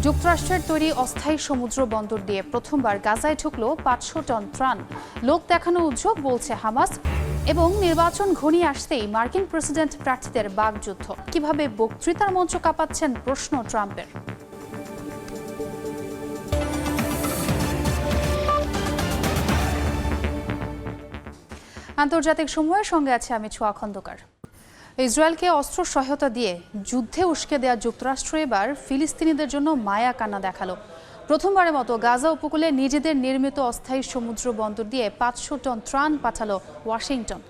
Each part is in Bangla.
যুক্তরাষ্ট্রের তৈরি অস্থায়ী সমুদ্র বন্দর দিয়ে প্রথমবার গাজায় ঢুকল ৫০০ টন ত্রাণ। লোক দেখানো উদ্যোগ বলছে হামাস। এবং নির্বাচন ঘনিয়ে আসতেই মার্কিন প্রেসিডেন্ট প্রার্থীদের বাগযুদ্ধ। কিভাবে বক্তৃতার মঞ্চ কাঁপাচ্ছেন প্রশ্ন ট্রাম্পের। আন্তর্জাতিক সময়ের সঙ্গে আছে আমি ছোঁয়া খন্দকার। ইসরায়েলকে অস্ত্র সহায়তা দিয়ে যুদ্ধে উস্কে দেওয়া যুক্তরাষ্ট্র এবার ফিলিস্তিনিদের জন্য মায়া কান্না দেখালো। প্রথমবারের মতো গাজা উপকূলে নিজেদের নির্মিত অস্থায়ী সমুদ্র বন্দর দিয়ে ৫০০ টন ত্রাণ পাঠালো ওয়াশিংটন।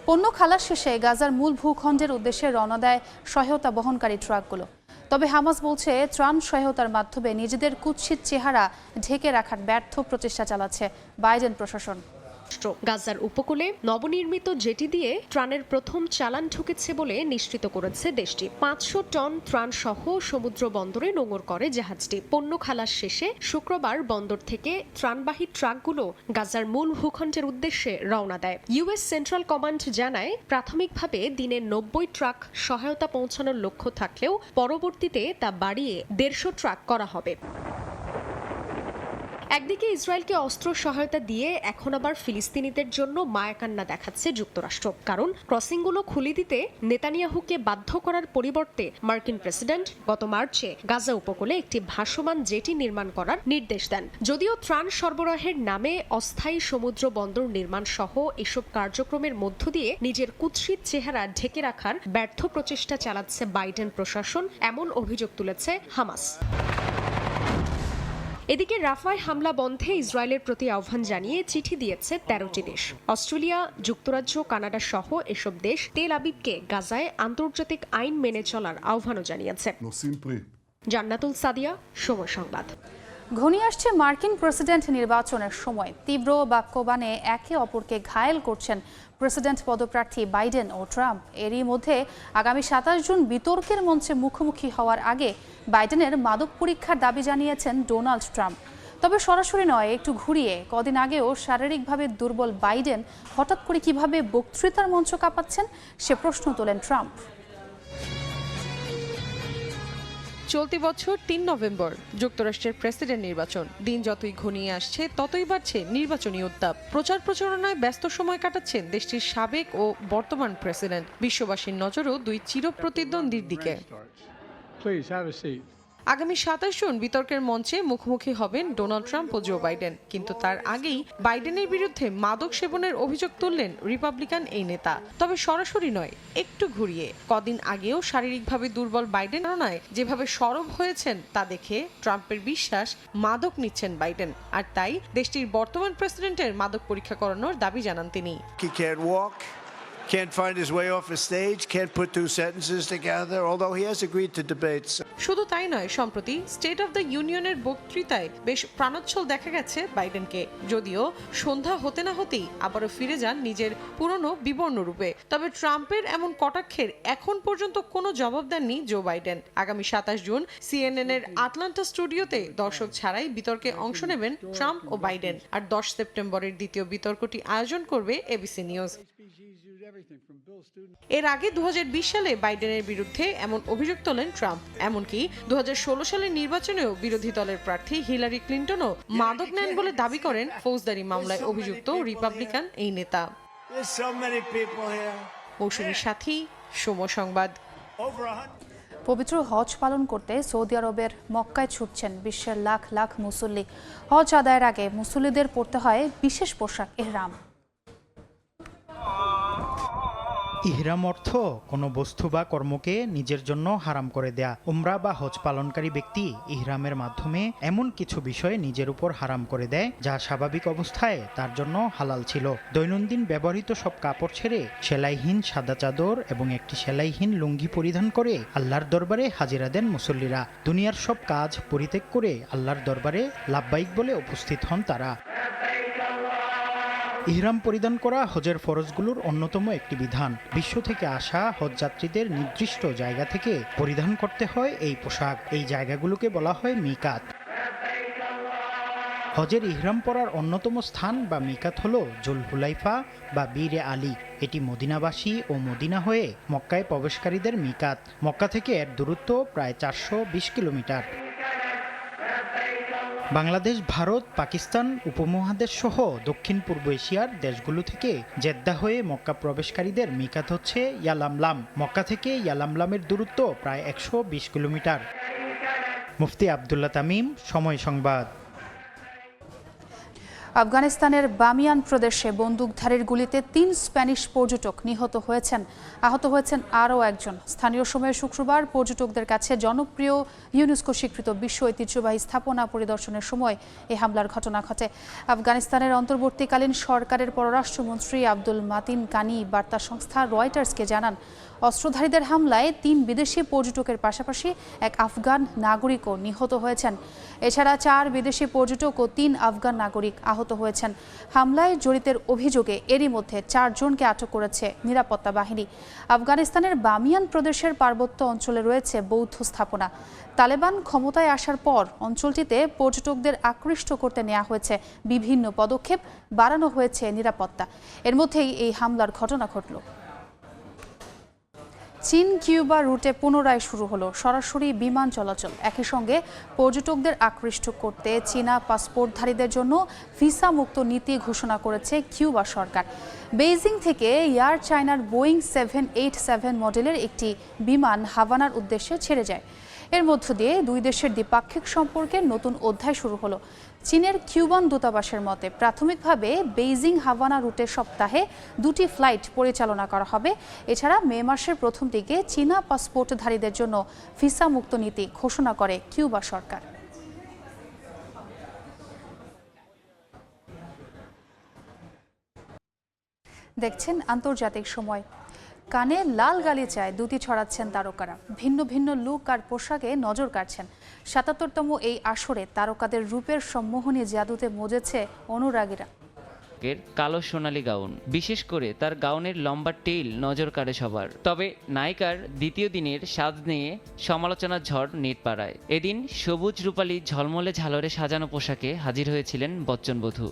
পণ্য খালাস শেষে গাজার মূল ভূখণ্ডের উদ্দেশ্যে রওনা দেয় সহায়তা বহনকারী ট্রাকগুলো। তবে হামাস বলছে ত্রাণ সহায়তার মাধ্যমে নিজেদের কুৎসিত চেহারা ঢেকে রাখার ব্যর্থ প্রচেষ্টা চালাচ্ছে বাইডেন প্রশাসন। গাজার উপকূলে নবনির্মিত জেটি দিয়ে ত্রাণের প্রথম চালান ঢুকেছে বলে নিশ্চিত করেছে দেশটি। ৫০০ টন ত্রাণ সহ সমুদ্র বন্দরে নোঙর করে জাহাজটি। পণ্য খালাস শেষে শুক্রবার বন্দর থেকে ত্রাণবাহী ট্রাকগুলো গাজার মূল ভূখণ্ডের উদ্দেশ্যে রওনা দেয়। ইউএস সেন্ট্রাল কমান্ড জানায় প্রাথমিকভাবে দিনে ৯০ ট্রাক সহায়তা পৌঁছানোর লক্ষ্য থাকলেও পরবর্তীতে তা বাড়িয়ে ১৫০ ট্রাক করা হবে। একদিকে ইসরায়েলকে অস্ত্র সহায়তা দিয়ে এখন আবার ফিলিস্তিনিদের জন্য মায়াকান্না দেখাচ্ছে যুক্তরাষ্ট্র। কারণ ক্রসিংগুলো খুলে দিতে নেতানিয়াহুকে বাধ্য করার পরিবর্তে মার্কিন প্রেসিডেন্ট গত মার্চে গাজা উপকূলে একটি ভাসমান জেটি নির্মাণ করার নির্দেশ দেন। যদিও ত্রাণ সরবরাহের নামে অস্থায়ী সমুদ্র বন্দর নির্মাণ সহ এসব কার্যক্রমের মধ্য দিয়ে নিজের কুৎসিত চেহারা ঢেকে রাখার ব্যর্থ প্রচেষ্টা চালাচ্ছে বাইডেন প্রশাসন, এমন অভিযোগ তুলেছে হামাস। এদিকে রাফায় হামলা বন্ধে ইসরায়েলের প্রতি আহ্বান জানিয়ে চিঠি দিয়েছে ১৩টি দেশ। অস্ট্রেলিয়া, যুক্তরাজ্য, কানাডা সহ এসব দেশ তেল আবিবকে গাজায় আন্তর্জাতিক আইন মেনে চলার আহ্বানও জানিয়েছে। জান্নাতুল সাদিয়া, সময় সংবাদ। ঘনিয়ে আসছে মার্কিন প্রেসিডেন্ট নির্বাচনের সময়। তীব্র বাক্যবাণে একে অপরকে ঘায়েল করছেন প্রেসিডেন্ট পদপ্রার্থী বাইডেন ও ট্রাম্প। এরই মধ্যে আগামী ২৭ জুন বিতর্কের মঞ্চে মুখোমুখি হওয়ার আগে বাইডেনের মাদক পরীক্ষার দাবি জানিয়েছেন ডোনাল্ড ট্রাম্প। তবে সরাসরি নয়, একটু ঘুরিয়ে। কদিন আগেও শারীরিকভাবে দুর্বল বাইডেন হঠাৎ করে কিভাবে বক্তৃতার মঞ্চ কাঁপাচ্ছেন সে প্রশ্ন তোলেন ট্রাম্প। চলতি বছর ৩ নভেম্বর যুক্তরাষ্ট্রের প্রেসিডেন্ট নির্বাচন। দিন যতই ঘনিয়ে আসছে ততই বাড়ছে নির্বাচনী উত্তাপ। প্রচার প্রচারণায় ব্যস্ত সময় কাটাচ্ছেন দেশটির সাবেক ও বর্তমান প্রেসিডেন্ট। বিশ্ববাসীর নজরও দুই চিরপ্রতিদ্বন্দ্বীর দিকে। আগামী ২৭ জুন বিতর্কের মঞ্চে মুখোমুখি হবেন ডোনাল্ড ট্রাম্প ও জো বাইডেন। কিন্তু তার আগেই বাইডেনের বিরুদ্ধে মাদক সেবনের অভিযোগ তুললেন রিপাবলিকান এই নেতা। তবে সরাসরি নয়, একটু ঘুরিয়ে। কদিন আগেও শারীরিকভাবে দুর্বল বাইডেন নয়, যেভাবে সরব হয়েছেন তা দেখে ট্রাম্পের বিশ্বাস মাদক নিচ্ছেন বাইডেন। আর তাই দেশটির বর্তমান প্রেসিডেন্টের মাদক পরীক্ষা করানোর দাবি জানান তিনি। Can't find his way off a stage, can't put two sentences together, although he has agreed to debates. শুধু তাই নয়, সম্প্রতি স্টেট অব দ্য ইউনিয়নের বক্তৃতায় বেশ প্রাণোচ্ছল দেখা গেছে বাইডেনকে। যদিও সন্ধ্যা হতে না হতেই আবারও ফিরে যান নিজের পুরনো বিবর্ণ রূপে। তবে ট্রাম্পের এমন কটাক্ষের এখন পর্যন্ত কোনো জবাব দেননি জো বাইডেন। আগামী ২৭ জুন CNN এর আটলান্টা স্টুডিওতে দর্শক ছাড়াই বিতর্কে অংশ নেবেন ট্রাম্প ও বাইডেন। আর ১০ সেপ্টেম্বরের দ্বিতীয় বিতর্কটি আয়োজন করবে এবিসি নিউজ। এর আগে ২০২০ সালে বাইডেনের বিরুদ্ধে এমন অভিযোগ তোলেন ট্রাম্প। এমনকি ২০১৬ সালের নির্বাচনেও বিরোধী দলের প্রার্থী হিলারি ক্লিন্টনও মাদক নেন বলে দাবি করেন ফৌজদারি মামলায় অভিযুক্ত রিপাবলিকান এই নেতা। মৌসুমীর সাথী, সময় সংবাদ। পবিত্র হজ পালন করতে সৌদি আরবের মক্কায় ছুটছেন বিশ্বের লাখ লাখ মুসল্লি। হজ আদায়ের আগে মুসল্লিদের পরতে হয় বিশেষ পোশাক ইহরাম। ইহরাম অর্থ কোনো বস্তু বা কর্মকে নিজের জন্য হারাম করে দেয়া। উমরা বা হজ পালনকারী ব্যক্তি ইহরামের মাধ্যমে এমন কিছু বিষয় নিজের উপর হারাম করে দেয় যা স্বাভাবিক অবস্থায় তার জন্য হালাল ছিল। দৈনন্দিন ব্যবহৃত সব কাপড় ছেড়ে সেলাইহীন সাদা চাদর এবং একটি সেলাইহীন লুঙ্গি পরিধান করে আল্লাহর দরবারে হাজিরা দেন মুসল্লিরা। দুনিয়ার সব কাজ পরিত্যাগ করে আল্লাহর দরবারে লাব্বাইক বলে উপস্থিত হন তারা। ইহরাম পরিধান করা হজের ফরজগুলোর অন্যতম একটি বিধান। বিশ্ব থেকে আসা হজযাত্রীদের নির্দিষ্ট জায়গা থেকে পরিধান করতে হয় এই পোশাক। এই জায়গাগুলোকে বলা হয় মিকাত। হজের ইহরাম পরার অন্যতম স্থান বা মিকাত হল জুলহুলাইফা বা বীরে আলী। এটি মদিনাবাসী ও মদিনা হয়ে মক্কায় প্রবেশকারীদের মিকাত। মক্কা থেকে এর দূরত্ব প্রায় ৪২০ কিলোমিটার। বাংলাদেশ, ভারত, পাকিস্তান উপমহাদেশ সহ দক্ষিণ পূর্ব এশিয়ার দেশগুলো থেকে জেদ্দা হয়ে মক্কা প্রবেশকারীদের মিকাত হচ্ছে ইয়ালামলাম। মক্কা থেকে ইয়ালামলামের দূরত্ব প্রায় 120 কিলোমিটার। মুফতি আবদুল্লাহ তামিম, সময় সংবাদ। আফগানিস্তানের বামিয়ান প্রদেশে বন্দুকধারীর গুলিতে 3 স্প্যানিশ পর্যটক নিহত হয়েছেন। আহত হয়েছেন আরও একজন। স্থানীয় সময়ে শুক্রবার পর্যটকদের কাছে জনপ্রিয় ইউনেস্কো স্বীকৃত বিশ্ব ঐতিহ্যবাহী স্থাপনা পরিদর্শনের সময় এই হামলার ঘটনা ঘটে। আফগানিস্তানের অন্তর্বর্তীকালীন সরকারের পররাষ্ট্রমন্ত্রী আব্দুল মাতিন কানি বার্তা সংস্থা রয়টার্সকে জানান, অস্ত্রধারীদের হামলায় 3 বিদেশি পর্যটকের পাশাপাশি এক আফগান নাগরিকও নিহত হয়েছেন। এছাড়া 4 বিদেশি পর্যটক ও 3 আফগান নাগরিক আহত হয়েছেন। হামলায় জড়িতের অভিযোগে এরই মধ্যে 4 জনকে আটক করেছে নিরাপত্তা বাহিনী। আফগানিস্তানের বামিয়ান প্রদেশের পার্বত্য অঞ্চলে রয়েছে বৌদ্ধ স্থাপনা। তালেবান ক্ষমতায় আসার পর অঞ্চলটিতে পর্যটকদের আকৃষ্ট করতে নেওয়া হয়েছে বিভিন্ন পদক্ষেপ, বাড়ানো হয়েছে নিরাপত্তা। এর মধ্যেই এই হামলার ঘটনা ঘটল। চীন কিউবা রুটে পুনরায় শুরু হলো সরাসরি বিমান চলাচল। একই সঙ্গে পর্যটকদের আকৃষ্ট করতে চীনা পাসপোর্টধারীদের জন্য ভিসা মুক্ত নীতি ঘোষণা করেছে কিউবা সরকার। বেইজিং থেকে এয়ার চায়নার বোয়িং 787 মডেলের একটি বিমান হাভানার উদ্দেশ্যে ছেড়ে যায়। এর মধ্য দিয়ে দুই দেশের দ্বিপাক্ষিক সম্পর্কের নতুন অধ্যায় শুরু হলো। চীনের কিউবান দূতাবাসের মতে প্রাথমিকভাবে বেইজিং হাভানা রুটে সপ্তাহে 2টি ফ্লাইট পরিচালনা করা হবে। এছাড়া মে মাসের প্রথম দিকে চীনা পাসপোর্টধারীদের জন্য ভিসা মুক্ত নীতি ঘোষণা করে কিউবা সরকার। দেখছেন আন্তর্জাতিক সময়। কানে লাল গালিচায় দুটি ছড়াচ্ছেন তারকারা। ভিন্ন ভিন্ন লুক আর পোশাকে নজর কাড়ছেন। ৭৭তম এই আসরে তারকাদের রূপের সম্মোহনী জাদুতে মজেছে অনুরাগীরা। কালো সোনালী গাউন, বিশেষ করে তার গাউনের লম্বা টেইল নজর কাড়ে সবার। তবে নায়িকার দ্বিতীয় দিনের সাজ নিয়ে সমালোচনার ঝড় নেট পাড়ায়। এদিন সবুজ রূপালী ঝলমলে ঝালরে সাজানো পোশাকে হাজির হয়েছিলেন বচ্চন বধূ।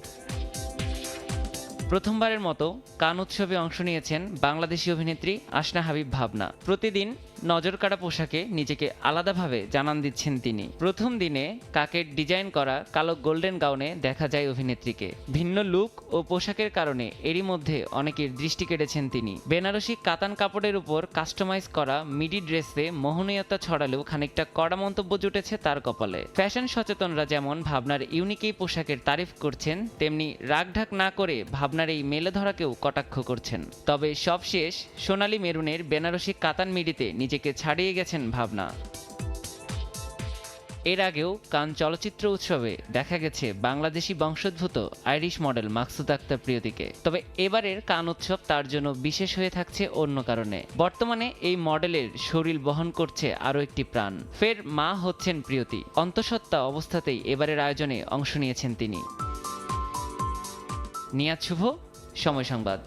প্রথমবারের মতো কান উৎসবে অংশ নিয়েছেন বাংলাদেশি অভিনেত্রী আসনা হাবিব ভাবনা। প্রতিদিন নজরকাড়া পোশাকে নিজেকে আলাদাভাবে জানান দিচ্ছেন তিনি। প্রথম দিনে কাকের ডিজাইন করা কালো গোল্ডেন গাউনে দেখা যায় অভিনেত্রীকে। ভিন্ন লুক ও পোশাকের কারণে এরই মধ্যে অনেকের দৃষ্টি কেড়েছেন তিনি। বেনারসি কাতান কাপড়ের উপর কাস্টমাইজ করা মিডি ড্রেসে মোহনীয়তা ছড়ালেও খানিকটা কড়া মন্তব্য জুটেছে তার কপালে। ফ্যাশন সচেতনরা যেমন ভাবনার ইউনিক এই পোশাকের তারিফ করছেন, তেমনি রাগঢাক না করে ভাবনার এই মেলে ধরাকেও কটাক্ষ করছেন। তবে সবশেষ সোনালী মেরুনের বেনারসি কাতান মিডিতে নিজেকে ছাড়িয়ে গেছেন ভাবনা। এর আগেও কান চলচ্চিত্র উৎসবে দেখা গেছে বাংলাদেশি বংশোদ্ভূত আইরিশ মডেল মাকসুদ আক্তার প্রিয়তিকে। তবে এবারের কান উৎসব তার জন্য বিশেষ হয়ে থাকছে অন্য কারণে। বর্তমানে এই মডেলের শরীর বহন করছে আরও একটি প্রাণ। ফের মা হচ্ছেন প্রিয়তি। অন্তঃসত্ত্বা অবস্থাতেই এবারের আয়োজনে অংশ নিয়েছেন তিনি। নিয়াজ শুভ, সময় সংবাদ।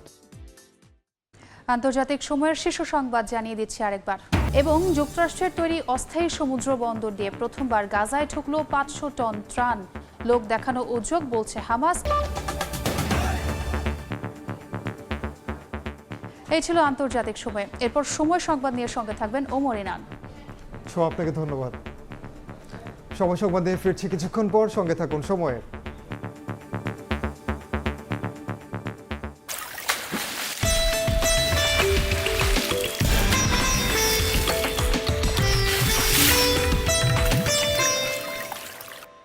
আন্তর্জাতিক সময়ের শীর্ষ সংবাদ জানিয়ে দিচ্ছি আরেকবার। এবং যুক্তরাষ্ট্রের তৈরি অস্থায়ী সমুদ্র বন্দর দিয়ে প্রথমবার গাজায় ঢুকলো 500 টন ত্রাণ। লোক দেখানো উদ্যোগ বলছে হামাস। এই ছিল আন্তর্জাতিক সময়। এরপর সময় সংবাদ নিয়ে সঙ্গে থাকবেন ওমর ইনান। আপনাকে ধন্যবাদ। সময় সংবাদে ফিরছি কিছুক্ষণ পর, সঙ্গে থাকুন সময়ের।